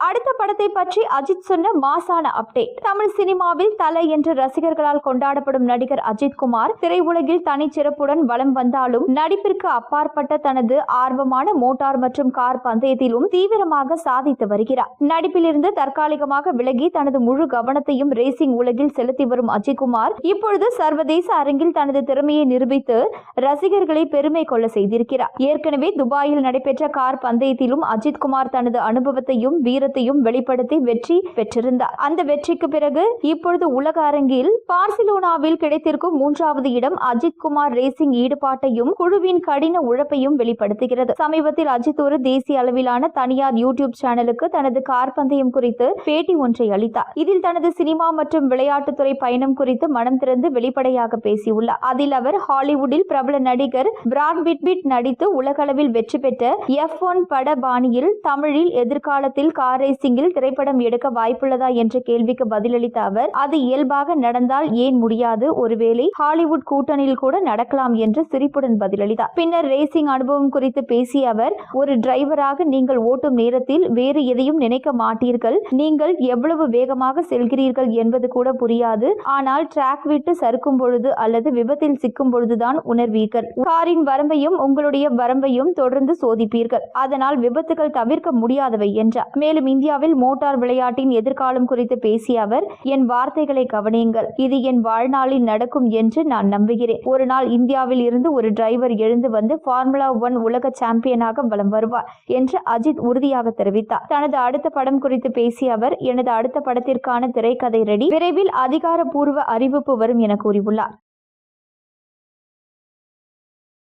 அடுத்த படத்தை பற்றி அஜித் சொன்ன மாசான அப்டேட். தமிழ் சினிமாவில் தலை என்று ரசிகர்களால் கொண்டாடப்படும் நடிகர் அஜித் குமார் திரையுலகில் தனிச்சிறப்புடன் வலம் வந்தாலும் நடிப்பிற்கு அப்பாற்பட்ட தனது ஆர்வமான மோட்டார் மற்றும் கார் பந்தயத்திலும் தீவிரமாக சாதித்து வருகிறார். நடிப்பிலிருந்து தற்காலிகமாக விலகி தனது முழு கவனத்தையும் ரேசிங் உலகில் செலுத்தி வரும் அஜித் குமார் இப்பொழுது சர்வதேச அரங்கில் தனது திறமையை நிரூபித்து ரசிகர்களை பெருமை கொள்ள செய்திருக்கிறார். ஏற்கனவே துபாயில் நடைபெற்ற கார் பந்தயத்திலும் அஜித் குமார் தனது அனுபவத்தையும் வீரத்தையும் வெளிப்படுத்தி வெற்றி பெற்றிருந்தார். அந்த வெற்றிக்கு பிறகு இப்பொழுது உலக அரங்கில் பார்சிலோனாவில் கிடைத்திருக்கும் 3வது இடம் அஜித் குமார் ரேசிங் ஈடுபாட்டையும் குழுவின் கடின உழைப்பையும் வெளிப்படுத்துகிறது. சமீபத்தில் அஜித் ஒரு தேசிய அளவிலான தனியார் யூடியூப் சேனலுக்கு தனது கார் பந்தயம் குறித்து பேட்டி ஒன்றை அளித்தார். இதில் தனது சினிமா மற்றும் விளையாட்டுத்துறை பயணம் குறித்து மனம் திறந்து வெளிப்படையாக பேசியுள்ளார். அதில் அவர் ஹாலிவுட்டில் பிரபல நடிகர் பிராட் பிட் நடித்து உலகளவில் வெற்றி பெற்ற F1 பட பாணியில் தமிழில் எதிர்காலத்தில் கார் ரேசிங்கில் திரைப்படம் எடுக்க வாய்ப்புள்ளதா என்ற கேள்விக்கு பதிலளித்த அவர், அது இயல்பாக நடந்தால் ஏன் முடியாது, ஒருவேளை ஹாலிவுட் கூட்டணியில் கூட நடக்கலாம் என்று சிரிப்புடன் பதிலளித்தார். பின்னர் ரேசிங் அனுபவம் குறித்து பேசிய அவர், ஒரு டிரைவராக நீங்கள் ஓட்டும் நேரத்தில் வேறு எதையும் நினைக்க மாட்டீர்கள். நீங்கள் எவ்வளவு வேகமாக செல்கிறீர்கள் என்பது கூட புரியாது. ஆனால் டிராக் விட்டு சறுக்கும் பொழுது அல்லது விபத்தில் சிக்கும் பொழுதுதான் உணர்வீர்கள். காரின் வரம்பையும் உங்களுடைய வரம்பையும் தொடர்ந்து சோதிப்பீர்கள். அதனால் விபத்துகள் தவிர்க்க முடியாதவை என்றார். மேலும் இந்தியாவில் மோட்டார் விளையாட்டின் எதிர்காலம் குறித்து பேசிய அவர், என் வார்த்தைகளை கவனியுங்கள், இது என் வாழ்நாளில் நடக்கும் என்று நான் நம்புகிறேன். ஒரு நாள் இந்தியாவில் இருந்து ஒரு டிரைவர் எழுந்து வந்து ஃபார்முலா 1 உலக சாம்பியனாக வலம் வருவார் என்று அஜித் உறுதியாக தெரிவித்தார். தனது அடுத்த படம் குறித்து பேசிய அவர், எனது அடுத்த படத்திற்கான திரைக்கதை ரெடி, விரைவில் அதிகாரப்பூர்வ அறிவிப்பு வரும் என கூறியுள்ளார்.